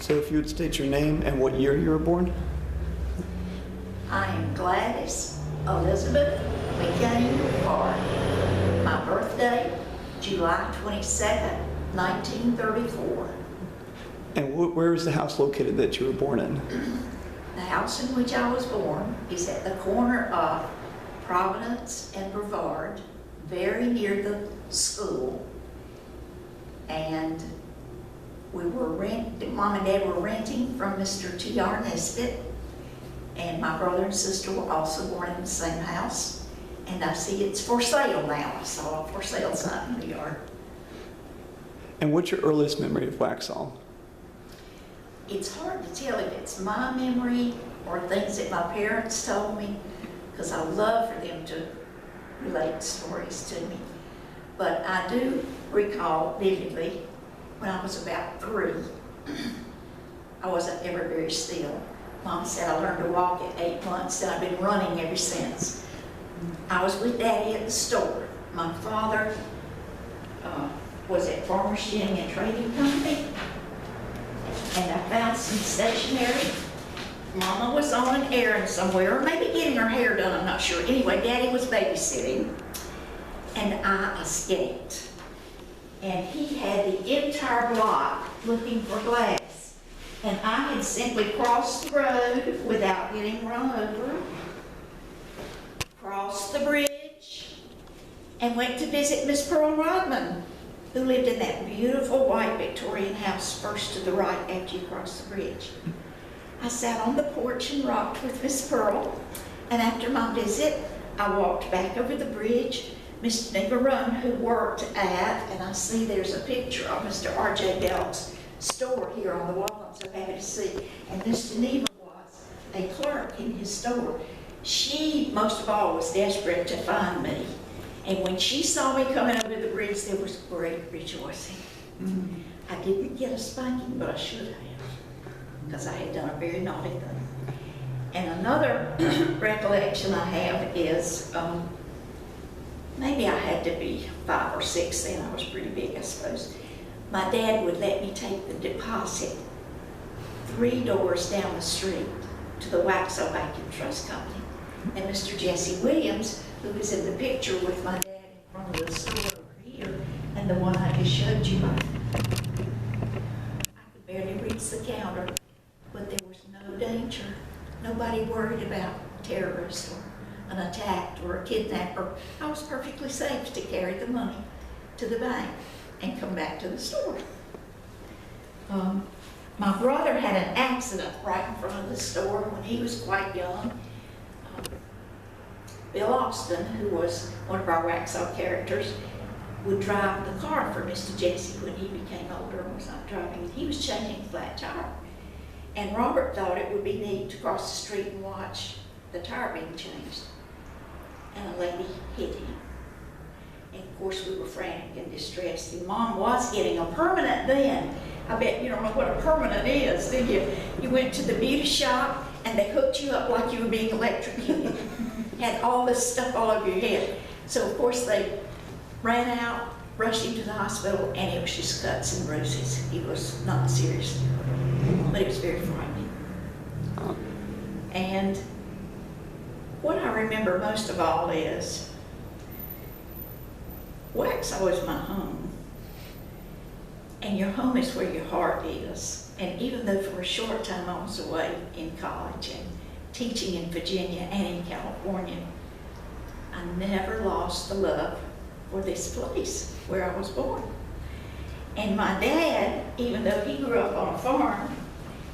So if you would state your name and what year you were born. I am Gladys Elizabeth McCain Kerr. My birthday, July 22nd, 1934. And where is the house located that you were born in? The house in which I was born is at the corner of Providence and Brevard, very near the school. And Mom and Dad were renting from Mr. T.R. Nesbitt. And my brother and sister were also born in the same house. And I see it's for sale now. I saw a for sale sign in the yard. And what's your earliest memory of Waxhaw? It's hard to tell if it's my memory or things that my parents told me, because I love for them to relate stories to me. But I do recall vividly when I was about 3, I wasn't ever very still. Mom said I learned to walk at 8 months, and I've been running ever since. I was with Daddy at the store. My father was at Farmer's Shipping and Trading Company, and I found some stationery. Mama was on an errand somewhere, or maybe getting her hair done, I'm not sure. Anyway, Daddy was babysitting, and I escaped. And he had the entire block looking for Gladys. And I had simply crossed the road without getting run over, crossed the bridge, and went to visit Miss Pearl Rodman, who lived in that beautiful white Victorian house first to the right after you cross the bridge. I sat on the porch and rocked with Miss Pearl, and after my visit, I walked back over the bridge. Miss Niggerun, who worked at, and I see there's a picture of Mr. R.J. Belk's store here on the wall, I'm so happy to see, and Miss Geneva was a clerk in his store. She, most of all, was desperate to find me. And when she saw me coming over the bridge, there was great rejoicing. I didn't get a spanking, but I should have, because I had done a very naughty thing. And another recollection I have is, maybe I had to be 5 or 6 then. I was pretty big, I suppose. My dad would let me take the deposit 3 doors down the street to the Waxhaw Bank and Trust Company. And Mr. Jesse Williams, who was in the picture with my dad in front of the store over here, and the one I just showed you, I could barely reach the counter, but there was no danger. Nobody worried about terrorists or an attack or a kidnapper. I was perfectly safe to carry the money to the bank and come back to the store. My brother had an accident right in front of the store when he was quite young. Bill Austin, who was one of our Waxhaw characters, would drive the car for Mr. Jesse when he became older and was not driving. He was changing the flat tire. And Robert thought it would be neat to cross the street and watch the tire being changed. And a lady hit him. And of course we were frantic and distressed. And Mom was getting a permanent then. I bet you don't know what a permanent is, do you? You went to the beauty shop and they hooked you up like you were being electrocuted. Had all this stuff all over your head. So of course they ran out, rushed him to the hospital, and it was just cuts and bruises. He was not serious, but it was very frightening. And what I remember most of all is Waxhaw is my home. And your home is where your heart is. And even though for a short time I was away in college and teaching in Virginia and in California, I never lost the love for this place where I was born. And my dad, even though he grew up on a farm,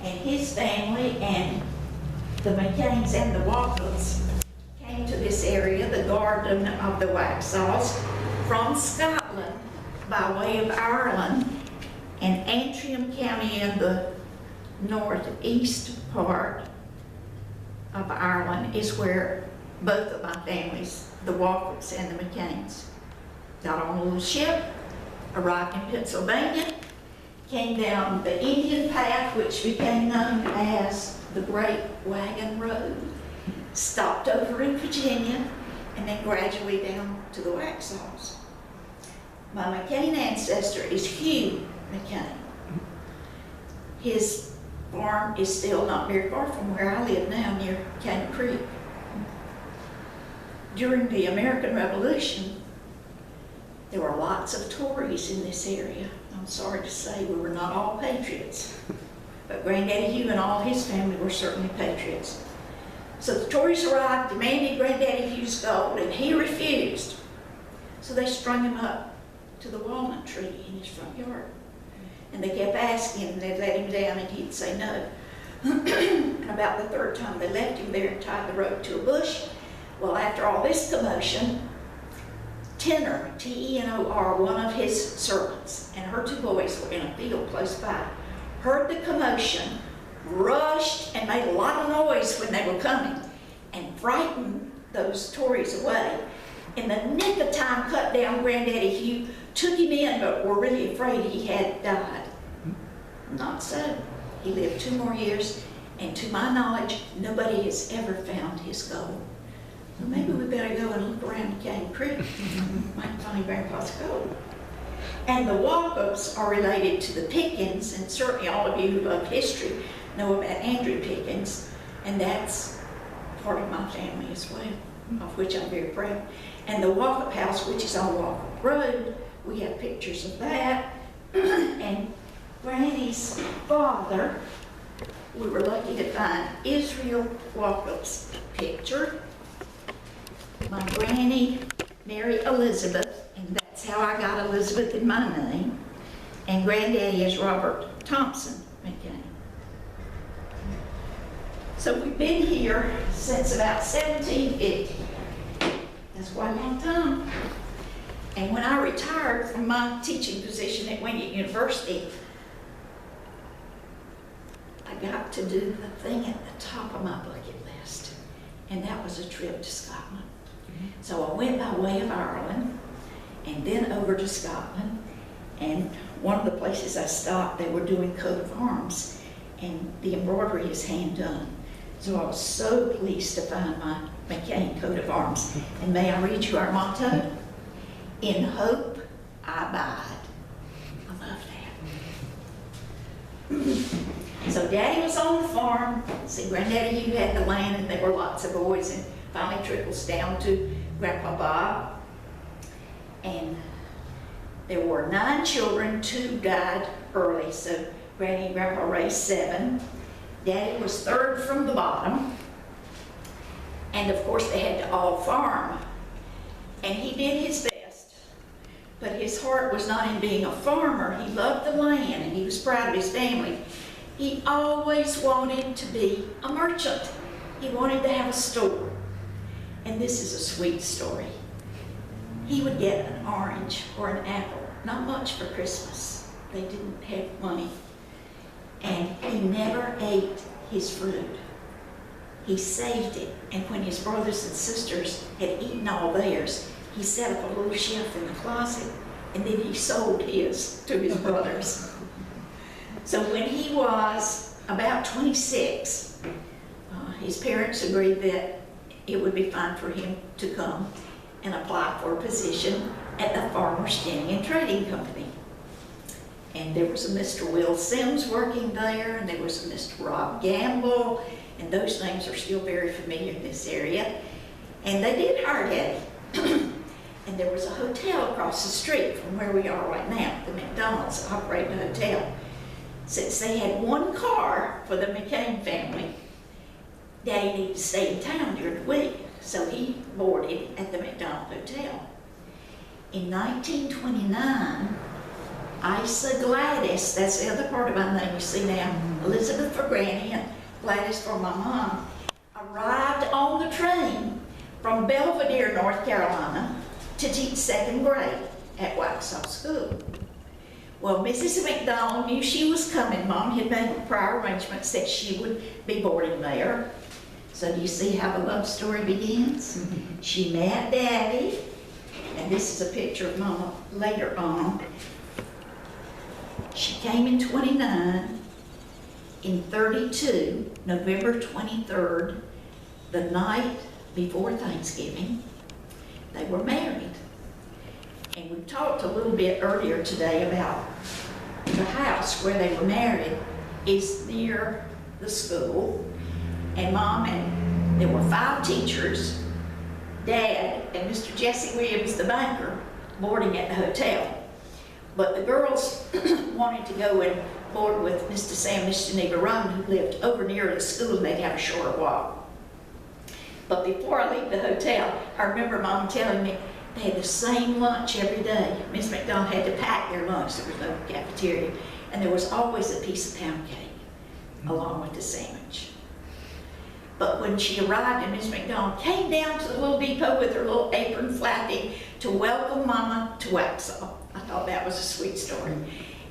and his family and the McCains and the Walkles came to this area, the Garden of the Waxhaws, from Scotland by way of Ireland, and Antrim County in the northeast part of Ireland is where both of my families, the Walkers and the McCains, got on a little ship, arrived in Pennsylvania, came down the Indian Path, which became known as the Great Wagon Road, stopped over in Virginia, and then gradually down to the Waxhaws. My McCain ancestor is Hugh McCain. His farm is still not very far from where I live now, near Cane Creek. During the American Revolution, there were lots of Tories in this area. I'm sorry to say we were not all patriots, but Granddaddy Hugh and all his family were certainly patriots. So the Tories arrived, demanded Granddaddy Hugh's gold, and he refused. So they strung him up to the walnut tree in his front yard. And they kept asking him, and they'd let him down, and he'd say no. And about the third time they left him there and tied the rope to a bush. Well, after all this commotion, Tenor, T-E-N-O-R, one of his servants, and her 2 boys were in a field close by, heard the commotion, rushed and made a lot of noise when they were coming, and frightened those Tories away. In the nick of time, cut down Granddaddy Hugh, took him in, but were really afraid he had died. Not so. He lived 2 more years, and to my knowledge, nobody has ever found his gold. So maybe we better go and look around Cane Creek. Might find Grandpa's gold. And the Walkups are related to the Pickens, and certainly all of you who love history know about Andrew Pickens, and that's part of my family as well, of which I'm very proud. And the Walkup house, which is on Walkup Road, we have pictures of that. And Granny's father, we were lucky to find Israel Walkup's picture. My granny, Mary Elizabeth, and that's how I got Elizabeth in my name. And Granddaddy is Robert Thompson McCain. So we've been here since about 1750. That's quite a long time. And when I retired from my teaching position at Wingate University, I got to do the thing at the top of my bucket list, and that was a trip to Scotland. So I went by way of Ireland, and then over to Scotland, and one of the places I stopped, they were doing coat of arms, and the embroidery is hand done. So I was so pleased to find my McCain coat of arms. And may I read you our motto? In hope I abide. I love that. So Daddy was on the farm. See, Granddaddy Hugh had the land, and there were lots of boys, and finally trickles down to Grandpa Bob. And there were 9 children, 2 died early, so Granny and Grandpa raised 7. Daddy was 3rd from the bottom, and of course they had to all farm. And he did his best, but his heart was not in being a farmer. He loved the land, and he was proud of his family. He always wanted to be a merchant. He wanted to have a store. And this is a sweet story. He would get an orange or an apple, not much for Christmas. They didn't have money. And he never ate his fruit. He saved it, and when his brothers and sisters had eaten all theirs, he set up a little shelf in the closet, and then he sold his to his brothers. So when he was about 26, his parents agreed that it would be fine for him to come and apply for a position at the Farmers Standing and Trading Company. And there was a Mr. Will Sims working there, and there was a Mr. Rob Gamble, and those names are still very familiar in this area. And they did hire Daddy. And there was a hotel across the street from where we are right now. The McDonald's operated a hotel. Since they had 1 car for the McCain family, Daddy needed to stay in town during the week, so he boarded at the McDonald Hotel. In 1929, Isa Gladys, that's the other part of my name you see now, Elizabeth for Granny and Gladys for my mom, arrived on the train from Belvedere, North Carolina, to teach 2nd grade at Waxhaw School. Well, Mrs. McDonald knew she was coming. Mom had made prior arrangements that she would be boarding there. So do you see how the love story begins? She met Daddy, and this is a picture of Mama later on. She came in 29. In 32, November 23rd, the night before Thanksgiving, they were married. And we talked a little bit earlier today about the house where they were married. is near the school, and Mom and there were 5 teachers, Dad, and Mr. Jesse Williams, the banker, boarding at the hotel. But the girls wanted to go and board with Mr. Sam and Mr. Neva Roman, who lived over near the school, and they'd have a shorter walk. But before I leave the hotel, I remember Mom telling me they had the same lunch every day. Miss McDonald had to pack their lunch. There was no cafeteria. And there was always a piece of pound cake along with the sandwich. But when she arrived and Miss McDonald came down to the little depot with her little apron flapping to welcome Mama to Waxhaw, I thought that was a sweet story.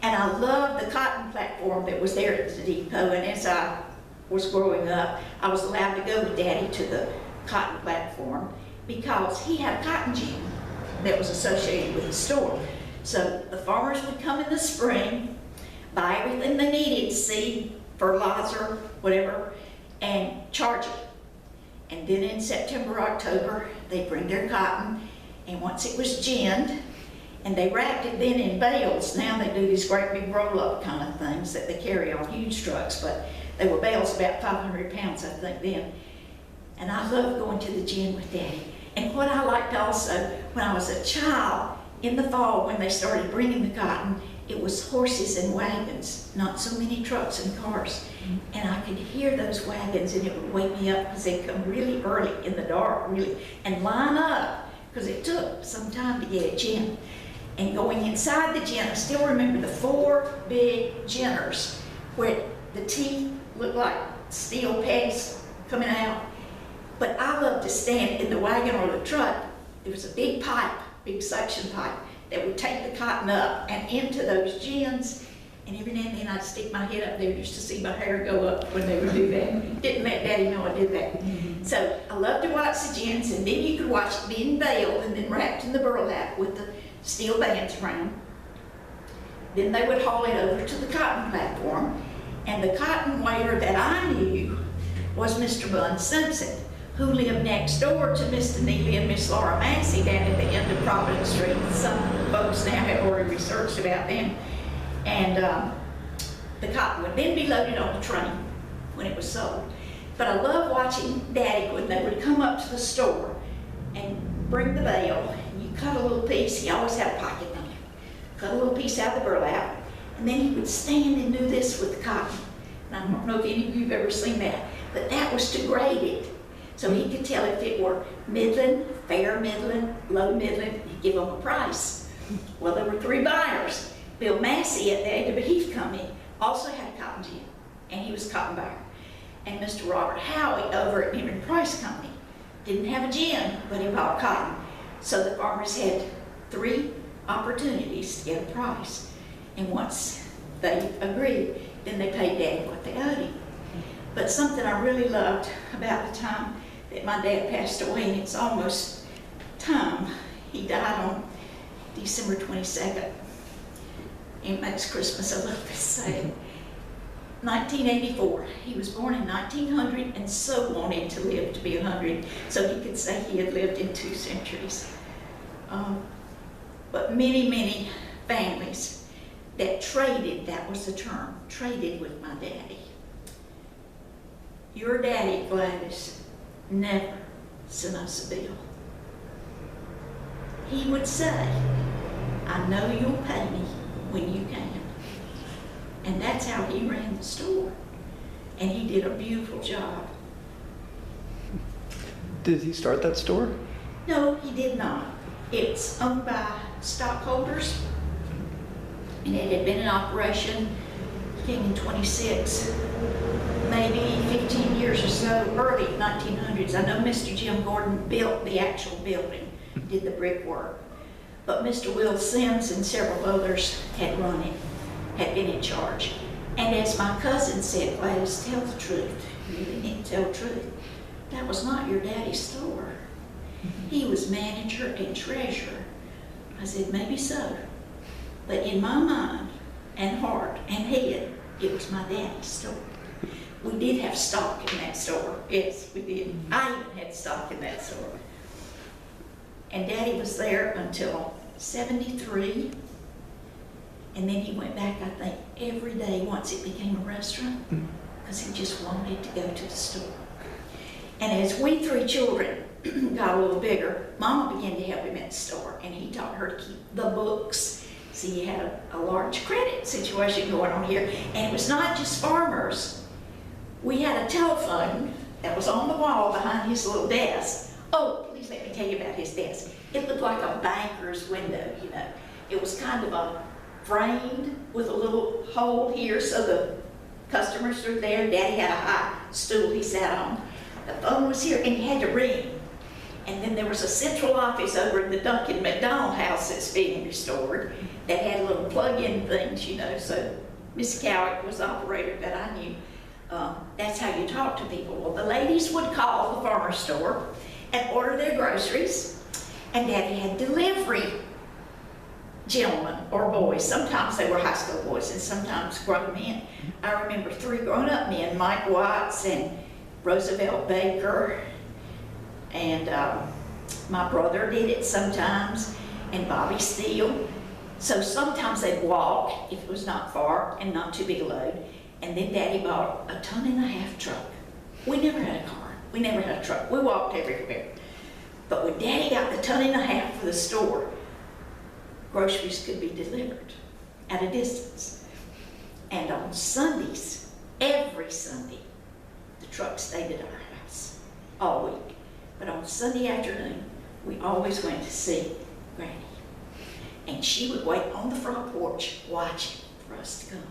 And I loved the cotton platform that was there at the depot. And as I was growing up, I was allowed to go with Daddy to the cotton platform because he had a cotton gin that was associated with the store. So the farmers would come in the spring, buy everything they needed, seed, fertilizer, whatever, and charge it. And then in September, October, they'd bring their cotton, and once it was ginned, and they wrapped it then in bales. Now they do these great big roll-up kind of things that they carry on huge trucks, but they were bales about 500 pounds, I think, then. And I loved going to the gin with Daddy. And what I liked also, when I was a child, in the fall when they started bringing the cotton, it was horses and wagons, not so many trucks and cars. And I could hear those wagons, and it would wake me up because they'd come really early in the dark, really, and line up, because it took some time to get a gin. And going inside the gin, I still remember the 4 big ginners where the teeth looked like steel pegs coming out. But I loved to stand in the wagon or the truck. There was a big pipe, big suction pipe, that would take the cotton up and into those gins. And every now and then I'd stick my head up there just to see my hair go up when they would do that. Didn't let Daddy know I did that. So I loved to watch the gins, and then you could watch it being baled and then wrapped in the burlap with the steel bands around. Then they would haul it over to the cotton platform, and the cotton waiter that I knew was Mr. Bun Simpson, who lived next door to Mr. Neely and Miss Laura Massey down at the end of Providence Street. Some folks now have already researched about them. And the cotton would then be loaded on the train when it was sold. But I love watching Daddy when they would come up to the store and bring the bale. You cut a little piece, he always had a pocket knife. Cut a little piece out of the burlap, and then he would stand and do this with the cotton. And I don't know if any of you have ever seen that, but that was to grade it. So he could tell if it were middling, fair middling, low middling, he'd give them a price. Well, there were 3 buyers. Bill Massey at the A.W. Heath Company also had a cotton gin, and he was a cotton buyer. And Mr. Robert Howie over at Neiman Price Company didn't have a gin, but he bought cotton. So the farmers had 3 opportunities to get a price. And once they agreed, then they paid Daddy what they owed him. But something I really loved about the time that my dad passed away, and it's almost time, he died on December 22nd. It makes Christmas a little bit sad. 1984. He was born in 1900 and so wanted to live to be 100, so he could say he had lived in 2 centuries. But many, many families that traded, that was the term, traded with my daddy. Your daddy, Gladys, never sent us a bill. He would say, I know you'll pay me when you can. And that's how he ran the store. And he did a beautiful job. Did he start that store? No, he did not. It's owned by stockholders, and it had been in operation, came in 26, maybe 15 years or so, early 1900s. I know Mr. Jim Gordon built the actual building, did the brickwork, but Mr. Will Sims and several others had run it, had been in charge. And as my cousin said, Gladys, tell the truth. You really need to tell the truth. That was not your daddy's store. He was manager and treasurer. I said, maybe so. But in my mind and heart and head, it was my daddy's store. We did have stock in that store. Yes, we did. I even had stock in that store. And Daddy was there until 73. And then he went back, I think, every day once it became a restaurant, because he just wanted to go to the store. And as we three children got a little bigger, Mama began to help him at the store, and he taught her to keep the books. See, he had a large credit situation going on here, and it was not just farmers. We had a telephone that was on the wall behind his little desk. Oh, please let me tell you about his desk. It looked like a banker's window, you know. It was kind of a framed with a little hole here so the customers were there. Daddy had a high stool he sat on. The phone was here and you had to ring. And then there was a central office over in the Duncan McDonald house that's being restored that had little plug-in things, you know, so Miss Cowick was the operator that I knew. That's how you talk to people. Well, the ladies would call the farmer's store and order their groceries, and Daddy had delivery gentlemen or boys. Sometimes they were high school boys and sometimes grown men. I remember 3 grown-up men, Mike Watts and Roosevelt Baker, and my brother did it sometimes, and Bobby Steele. So sometimes they'd walk if it was not far and not too big a load. And then Daddy bought a 1.5 ton truck. We never had a car. We never had a truck. We walked everywhere. But when Daddy got the 1.5 tons for the store, groceries could be delivered at a distance. And on Sundays, every Sunday, the truck stayed at our house all week. But on Sunday afternoon, we always went to see Granny. And she would wait on the front porch watching for us to come.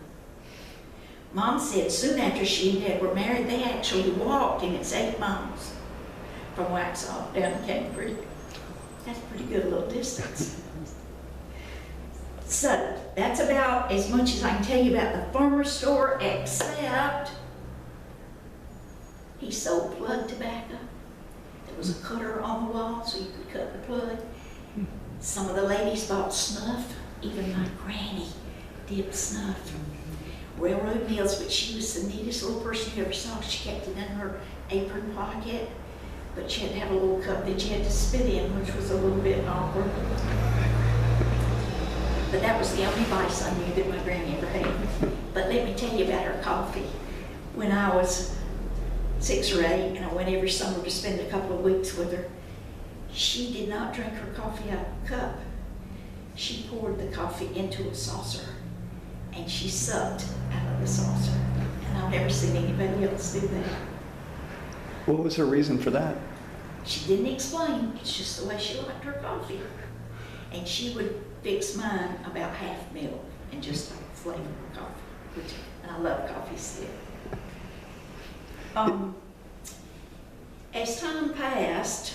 Mom said soon after she and Dad were married, they actually walked, and it's 8 miles from Waxhaw down to Cane Creek. That's a pretty good little distance. So that's about as much as I can tell you about the farmer's store, except he sold plug tobacco. There was a cutter on the wall so you could cut the plug. Some of the ladies bought snuff. Even my granny did snuff. Railroad meals, but she was the neatest little person you ever saw. She kept it in her apron pocket, but she had to have a little cup that you had to spit in, which was a little bit awkward. But that was the only vice I knew that my granny ever had. But let me tell you about her coffee. When I was 6 or 8, and I went every summer to spend a couple of weeks with her, she did not drink her coffee out of a cup. She poured the coffee into a saucer, and she sucked out of the saucer. And I've never seen anybody else do that. What was her reason for that? She didn't explain. It's just the way she liked her coffee. And she would fix mine about half milk and just flavor coffee. And I love coffee still. As time passed,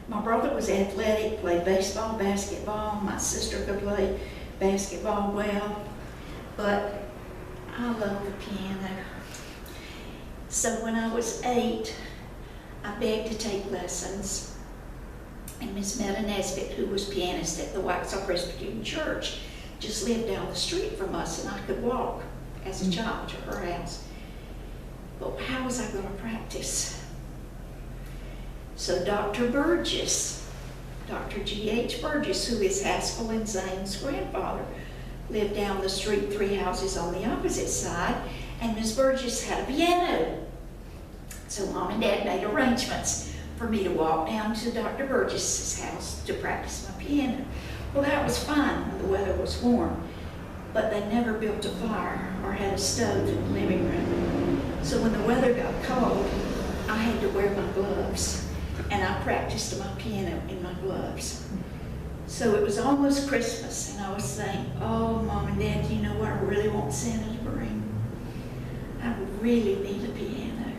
my brother was athletic, played baseball, basketball. My sister could play basketball well, but I love the piano. So when I was 8, I begged to take lessons. And Miss Meta Nesbitt, who was pianist at the Waxhaw Presbyterian Church, just lived down the street from us, and I could walk as a child to her house. But how was I going to practice? So Dr. Burgess, Dr. G.H. Burgess, who is Haskell and Zane's grandfather, lived down the street 3 houses on the opposite side, and Miss Burgess had a piano. So Mom and Dad made arrangements for me to walk down to Dr. Burgess's house to practice my piano. Well, that was fine when the weather was warm, but they never built a fire or had a stove in the living room. So when the weather got cold, I had to wear my gloves, and I practiced my piano in my gloves. So it was almost Christmas, and I was saying, oh, Mom and Dad, do you know what I really want Santa to bring? I really need a piano.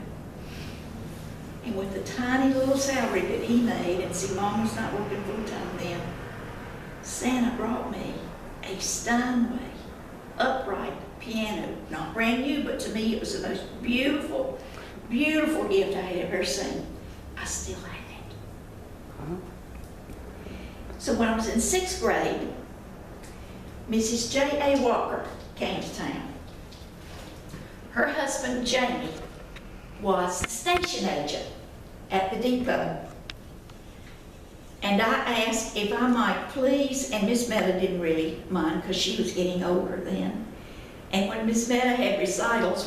And with the tiny little salary that he made, and see, Mom was not working full-time then, Santa brought me a Steinway upright piano. Not brand new, but to me it was the most beautiful, beautiful gift I had ever seen. I still have it. So when I was in 6th grade, Mrs. J.A. Walker came to town. Her husband, Jamie, was the station agent at the depot. And I asked if I might please, and Miss Meta didn't really mind because she was getting older then. And when Miss Meta had recitals,